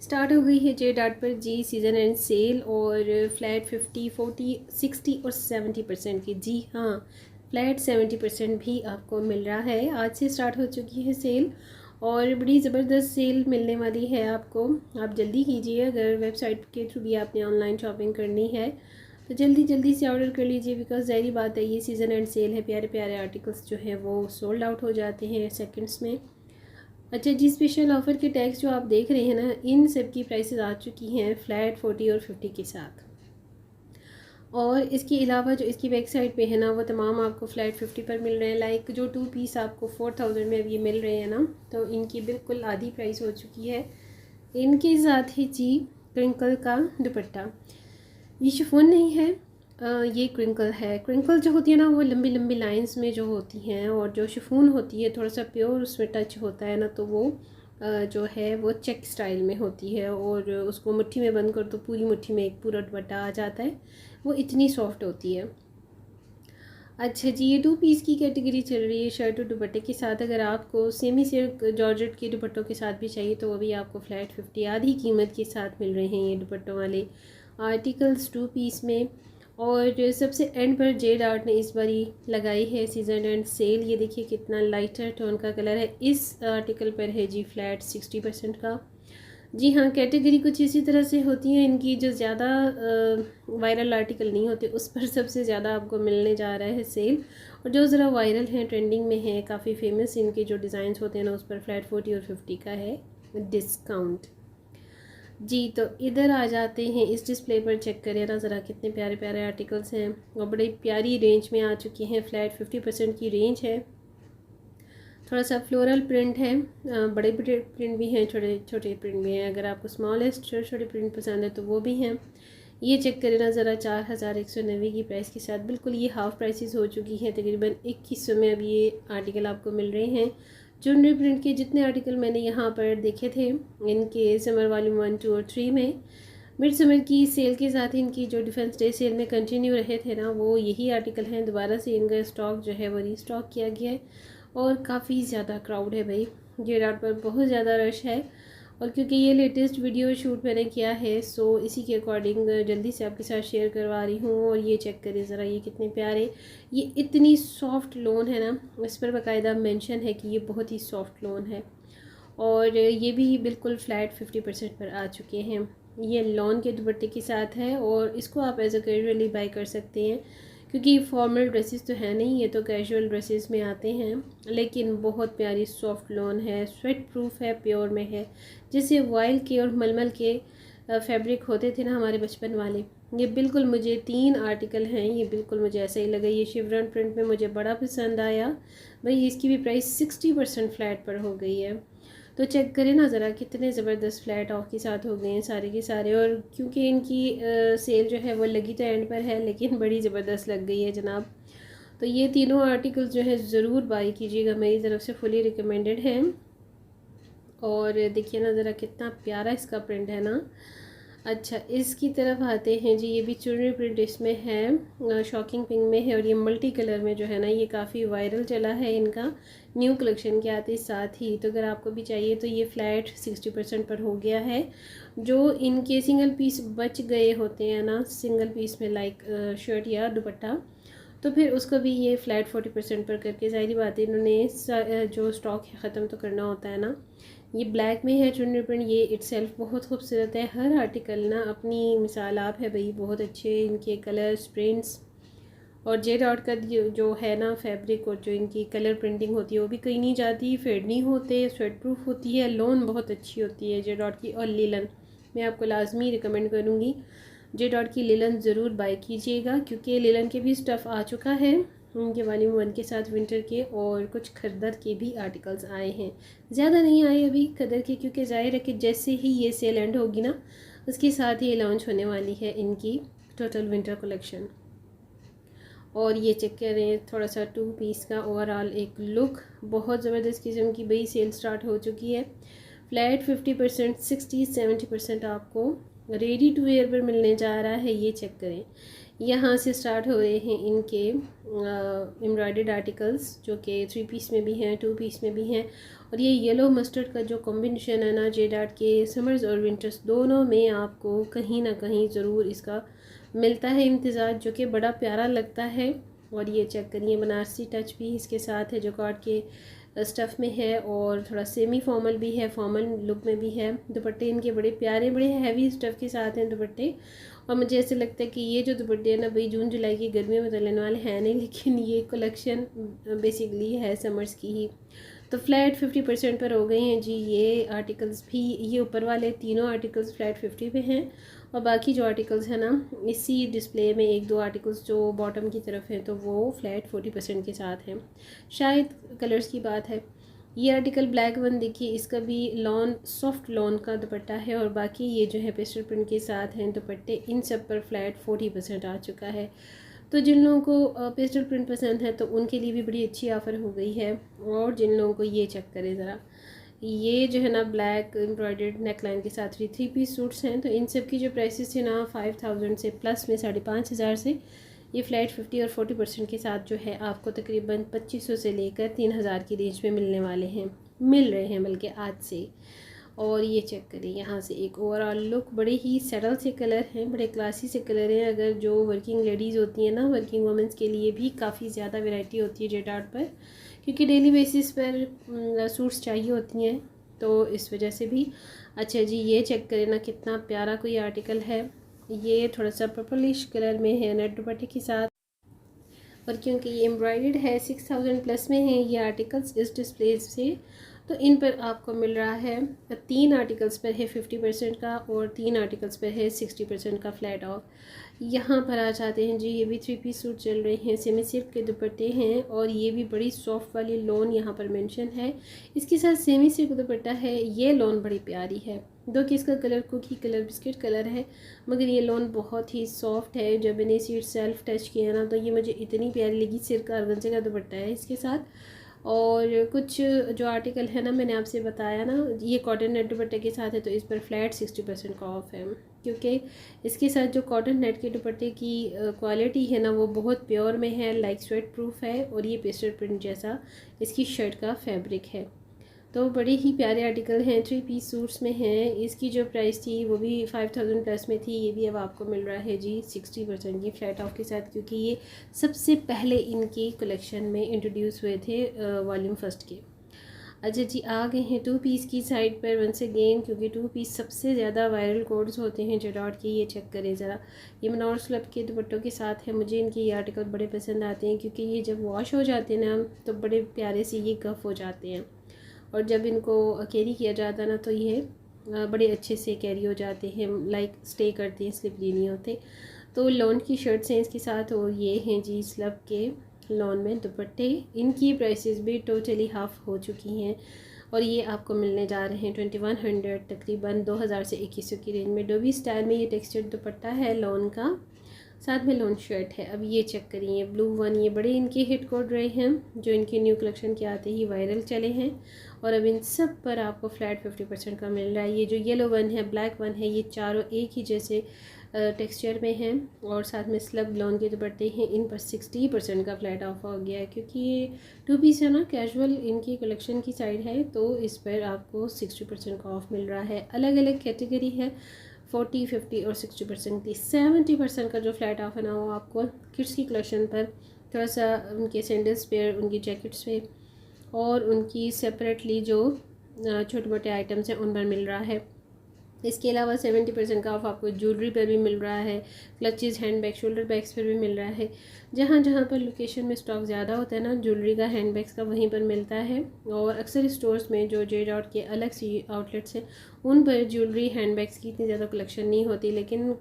Start हो गई है जे डाट पर जी सीज़न एंड सेल और फ्लैट 50, 40, 60 और 70% की। जी हाँ, फ्लैट 70% भी आपको मिल रहा है। आज से स्टार्ट हो चुकी है सेल और बड़ी ज़बरदस्त सेल मिलने वाली है आपको। आप जल्दी कीजिए, अगर वेबसाइट के थ्रू भी आपने ऑनलाइन शॉपिंग करनी है तो जल्दी जल्दी से ऑर्डर कर लीजिए, बिकॉज़ ज़ाहिर बात है ये सीज़न एंड सेल है। प्यारे प्यारे आर्टिकल्स जो हैं वो सोल्ड आउट हो जाते हैं सेकंड्स में। अच्छा जी, स्पेशल ऑफ़र के टैग्स जो आप देख रहे हैं ना, इन सब की प्राइसेस आ चुकी हैं फ्लैट 40 और 50 के साथ। और इसके अलावा जो इसकी बैक साइड पे है ना, वो तमाम आपको फ्लैट 50 पर मिल रहे हैं। लाइक जो 2 पीस आपको 4000 में अब ये मिल रहे हैं ना, तो इनकी बिल्कुल आधी प्राइस हो चुकी है। इनके साथ ही जी क्रिंकल का दुपट्टा, ये शिफॉन नहीं है, ये क्रिंकल है। क्रिंकल जो होती है ना, वो लंबी लंबी लाइंस में जो होती हैं, और जो शिफॉन होती है थोड़ा सा प्योर उसमें टच होता है ना, तो वो जो है वो चेक स्टाइल में होती है, और उसको मुट्ठी में बंद कर तो पूरी मुट्ठी में एक पूरा दुपट्टा आ जाता है। वो इतनी सॉफ्ट होती है। अच्छा जी, ये 2 पीस की कैटेगरी चल रही है शर्ट और दुपट्टे के साथ। अगर आपको सेमी सिल्क जॉर्जेट के दुपट्टों के साथ भी चाहिए तो वो भी आपको फ्लैट 50 आधी कीमत के साथ मिल रहे हैं ये दुपट्टों वाले आर्टिकल्स 2 पीस में। और सबसे एंड पर जेड आर्ट ने इस बारी लगाई है सीजन एंड सेल। ये देखिए कितना लाइटर टोन का कलर है। इस आर्टिकल पर है जी फ्लैट 60% का। जी हाँ, कैटेगरी कुछ इसी तरह से होती है इनकी। जो ज़्यादा वायरल आर्टिकल नहीं होते उस पर सबसे ज़्यादा आपको मिलने जा रहा है सेल, और जो ज़रा वायरल हैं, ट्रेंडिंग में हैं, काफ़ी फेमस इनके जो डिज़ाइंस होते हैं ना, उस पर फ्लैट 40 और 50 का है डिस्काउंट। जी, तो इधर आ जाते हैं, इस डिस्प्ले पर चेक करें ना ज़रा, कितने प्यारे प्यारे आर्टिकल्स हैं और बड़ी प्यारी रेंज में आ चुके हैं। फ्लैट 50% की रेंज है। थोड़ा सा फ्लोरल प्रिंट है, बड़े बड़े प्रिंट भी हैं, छोटे छोटे प्रिंट भी हैं। अगर आपको स्मॉलेस्ट छोटे छोटे प्रिंट पसंद है तो वो भी हैं। ये चेक करें ना ज़रा, 4190 की प्राइस के साथ। बिल्कुल ये हाफ़ प्राइसेस हो चुकी हैं, तकरीबन 2100 में अब ये आर्टिकल आपको मिल रहे हैं। चुनरी प्रिंट के जितने आर्टिकल मैंने यहाँ पर देखे थे इनके समर वॉल्यूम 1, 2 और 3 में, मिड समर की सेल के साथ इनकी जो डिफेंस डे सेल में कंटिन्यू रहे थे ना, वो यही आर्टिकल हैं। दोबारा से इनका स्टॉक जो है वो रीस्टॉक किया गया है और काफ़ी ज़्यादा क्राउड है भाई। जे डाट पर बहुत ज़्यादा रश है, और क्योंकि ये लेटेस्ट वीडियो शूट मैंने किया है, सो इसी के अकॉर्डिंग जल्दी से आपके साथ शेयर करवा रही हूँ। और ये चेक करें ज़रा, ये कितने प्यारे, ये इतनी सॉफ्ट लोन है ना, इस पर बाकायदा मेंशन है कि ये बहुत ही सॉफ्ट लोन है। और ये भी बिल्कुल फ्लैट 50% पर आ चुके हैं। ये लॉन के दुपट्टे के साथ है और इसको आप एज अ कैजुअली बाई कर सकते हैं, क्योंकि फॉर्मल ड्रेसेस तो है नहीं, ये तो कैजुअल ड्रेसेस में आते हैं। लेकिन बहुत प्यारी सॉफ्ट लॉन है, स्वेट प्रूफ है, प्योर में है। जैसे वाइल्ड के और मलमल के फैब्रिक होते थे ना हमारे बचपन वाले, ये बिल्कुल मुझे 3 आर्टिकल हैं, ये बिल्कुल मुझे ऐसा ही लगा। ये शिवरन प्रिंट में मुझे बड़ा पसंद आया भाई। इसकी भी प्राइस 60% फ्लैट पर हो गई है। तो चेक करें ना ज़रा, कितने ज़बरदस्त फ्लैट ऑफ के साथ हो गए हैं सारे के सारे। और क्योंकि इनकी सेल जो है वो लगी तो एंड पर है, लेकिन बड़ी ज़बरदस्त लग गई है जनाब। तो ये तीनों आर्टिकल्स जो है ज़रूर बाई कीजिएगा, मेरी तरफ से फुली रिकमेंडेड हैं। और देखिए ना ज़रा, कितना प्यारा इसका प्रिंट है ना। अच्छा, इसकी तरफ आते हैं जी। ये भी चुनरी प्रिंट इसमें है, शॉकिंग पिंक में है, और ये मल्टी कलर में जो है ना, ये काफ़ी वायरल चला है इनका न्यू कलेक्शन के आते साथ ही। तो अगर आपको भी चाहिए तो ये फ्लैट 60% पर हो गया है। जो इनके सिंगल पीस बच गए होते हैं ना, सिंगल पीस में लाइक शर्ट या दुपट्टा, तो फिर उसको भी ये फ्लैट 40% पर करके, ज़ाहिर बात है इन्होंने जो स्टॉक है ख़त्म तो करना होता है ना। ये ब्लैक में है चुनरी प्रिंट, ये इट्सेल्फ बहुत खूबसूरत है। हर आर्टिकल ना अपनी मिसाल आप है भाई, बहुत अच्छे इनके कलर्स, प्रिंट्स। और जे डॉट का जो है ना फैब्रिक, और जो इनकी कलर प्रिंटिंग होती है वो भी कहीं नहीं जाती, फेड नहीं होते, स्वेट प्रूफ होती है, लोन बहुत अच्छी होती है जे डॉट की। और लिलन मैं आपको लाजमी रिकमेंड करूँगी, जे डॉट की लिलन ज़रूर बाय कीजिएगा, क्योंकि लिलन के भी स्टफ़ आ चुका है उनके वॉल्यूम 1 के साथ विंटर के। और कुछ खद्दर के भी आर्टिकल्स आए हैं, ज़्यादा नहीं आए अभी खद्दर के, क्योंकि ज़ाहिर है कि जैसे ही ये सेल एंड होगी ना, उसके साथ ही लॉन्च होने वाली है इनकी टोटल विंटर कलेक्शन। और ये चेक करें थोड़ा सा 2 पीस का ओवरऑल एक लुक, बहुत ज़बरदस्त किस्म की भाई सेल स्टार्ट हो चुकी है। फ्लैट 50%, 60, 70% आपको रेडी टू वेयर पर मिलने जा रहा है। ये चेक करें, यहाँ से स्टार्ट हो रहे हैं इनके एम्ब्रॉयडर्ड आर्टिकल्स, जो कि 3 पीस में भी हैं, 2 पीस में भी हैं। और ये येलो मस्टर्ड का जो कॉम्बिनेशन है ना जे डार्ट के, समर्स और विंटर्स दोनों में आपको कहीं ना कहीं ज़रूर इसका मिलता है इम्तिज़ाज, जो कि बड़ा प्यारा लगता है। और ये चेक करिए, बनारसी टच भी इसके साथ है जो कॉट के स्टफ़ में है, और थोड़ा सेमी फॉर्मल भी है, फॉर्मल लुक में भी है। दुपट्टे इनके बड़े प्यारे, बड़े हैवी स्टफ़ के साथ हैं दुपट्टे। और मुझे ऐसे लगता है कि ये जो दुपट्टे हैं ना भाई, जून जुलाई की गर्मियों में चलने वाले हैं नहीं, लेकिन ये कलेक्शन बेसिकली है समर्स की ही। तो फ्लैट 50% पर हो गए हैं जी ये आर्टिकल्स भी। ये ऊपर वाले तीनों आर्टिकल्स फ्लैट 50 पे हैं, और बाकी जो आर्टिकल्स हैं ना, इसी डिस्प्ले में 1-2 आर्टिकल्स जो बॉटम की तरफ हैं तो वो फ्लैट 40% के साथ हैं। शायद कलर्स की बात है। ये आर्टिकल ब्लैक वन देखिए, इसका भी लॉन, सॉफ्ट लॉन का दुपट्टा है, और बाकी ये जो है पेस्टल प्रिंट के साथ हैं दुपट्टे, इन सब पर फ्लैट 40% आ चुका है। तो जिन लोगों को पेस्टल प्रिंट पसंद है तो उनके लिए भी बड़ी अच्छी ऑफ़र हो गई है। और जिन लोगों को, ये चेक करें ज़रा, ये जो है ना ब्लैक एम्ब्रॉयडर्ड नेकलाइन के साथ 3 पीस सूट्स हैं, तो इन सब की जो प्राइसेस थी ना 5000 से प्लस में 5500 से, ये फ्लैट 50 और 40% के साथ जो है आपको तकरीबन 2500 से लेकर 3000 की रेंज में मिलने वाले हैं, मिल रहे हैं बल्कि आज से। और ये चेक करें, यहाँ से एक ओवरऑल लुक, बड़े ही सेटल से कलर हैं, बड़े क्लासी से कलर हैं। अगर जो वर्किंग लेडीज़ होती हैं ना, वर्किंग वुमेंस के लिए भी काफ़ी ज़्यादा वैरायटी होती है जेड आर्ट पर, क्योंकि डेली बेसिस पर सूट्स चाहिए होती हैं, तो इस वजह से भी। अच्छा जी, ये चेक करें ना, कितना प्यारा कोई आर्टिकल है। ये थोड़ा सा पर्पलिश कलर में है नेट दुपट्टे के साथ, और क्योंकि ये एम्ब्रॉयडर्ड है 6000 प्लस में है ये आर्टिकल्स इस डिस्प्ले से, तो इन पर आपको मिल रहा है 3 आर्टिकल्स पर है 50% का, और 3 आर्टिकल्स पर है 60% का फ्लैट ऑफ। यहाँ पर आ जाते हैं जी, ये भी 3 पीस सूट चल रहे हैं, सेमी सिल्क के दुपट्टे हैं, और ये भी बड़ी सॉफ्ट वाली लॉन यहाँ पर मेंशन है। इसके साथ सेमी सिल्क दुपट्टा है, ये लॉन बड़ी प्यारी है, दो कि इसका colour cookie colour, biscuit colour है, मगर ये लॉन बहुत ही सॉफ्ट है। जब मैंने इसे सेल्फ टच किया ना, तो ये मुझे इतनी प्यारी लगी। सिर का अर्गंजे का दुपट्टा है इसके साथ। और कुछ जो आर्टिकल है ना, मैंने आपसे बताया ना, ये कॉटन नेट दुपट्टे के साथ है, तो इस पर फ्लैट 60% का ऑफ है, क्योंकि इसके साथ जो कॉटन नेट के दुपट्टे की क्वालिटी है ना, वो बहुत प्योर में है, लाइक स्वेट प्रूफ है, और ये पेस्टल प्रिंट जैसा इसकी शर्ट का फैब्रिक है। तो बड़े ही प्यारे आर्टिकल हैं, 3 पीस सूट्स में हैं। इसकी जो प्राइस थी वो भी 5000 प्लस में थी, ये भी अब आपको मिल रहा है जी 60% की फ्लैट ऑफ के साथ, क्योंकि ये सबसे पहले इनकी कलेक्शन में इंट्रोड्यूस हुए थे वॉल्यूम फर्स्ट के। अच्छा जी, आ गए हैं 2 पीस की साइड पर वंस अगेन, क्योंकि 2 पीस सबसे ज़्यादा वायरल कोड्स होते हैं जेडॉट के। ये चेक करें ज़रा, ये मनोर स्लब के दुपट्टों के साथ है। मुझे इनके ये आर्टिकल बड़े पसंद आते हैं, क्योंकि ये जब वॉश हो जाते हैं ना, तो बड़े प्यारे से ये गफ़ हो जाते हैं, और जब इनको कैरी किया जाता है ना, तो ये बड़े अच्छे से कैरी हो जाते हैं, लाइक स्टे करते हैं, स्लिपरी नहीं होते। तो लॉन की शर्ट्स हैं इसके साथ, और ये हैं जी स्लब के लॉन में दुपट्टे। इनकी प्राइसेस भी टोटली हाफ़ हो चुकी हैं, और ये आपको मिलने जा रहे हैं 2100, तकरीबन 2000 से 2100 की रेंज में। डोबी स्टाइल में ये टेक्सचर दुपट्टा है लॉन का, साथ में लॉन शर्ट है। अब ये चेक करिए, ब्लू वन, ये बड़े इनके हिट कोड रहे हैं, जो इनके न्यू कलेक्शन के आते ही वायरल चले हैं, और अब इन सब पर आपको फ्लैट 50% का मिल रहा है। ये जो येलो वन है, ब्लैक वन है, ये चारों एक ही जैसे टेक्सचर में हैं, और साथ में स्लब लॉन के दुपट्टे हैं, इन पर 60% का फ्लैट ऑफ हो गया है, क्योंकि ये 2 पीस है ना, कैजुअल इनकी कलेक्शन की साइड है, तो इस पर आपको 60% का ऑफ मिल रहा है। अलग अलग कैटेगरी है, 40, 50 और 60% की। 70% का जो फ्लैट ऑफ है ना, वो आपको किड्स की कलेक्शन पर, थोड़ा सा उनके सैंडल्स पे, उनकी जैकेट्स पे, और उनकी सेपरेटली जो छोटे मोटे आइटम्स हैं उन पर मिल रहा है। इसके अलावा 70% का ऑफ आपको ज्वेलरी पर भी मिल रहा है, clutches, hand bag, shoulder bags पर भी मिल रहा है। जहाँ जहाँ पर लोकेशन में स्टॉक ज़्यादा होता है ना ज्वेलरी का, हैंड बैग्स का, वहीं पर मिलता है। और अक्सर स्टोर्स में जो जे डॉट के अलग सी आउटलेट्स हैं, उन पर ज्वेलरी, हैंड बैग्स की इतनी ज़्यादा कलेक्शन नहीं होती, लेकिन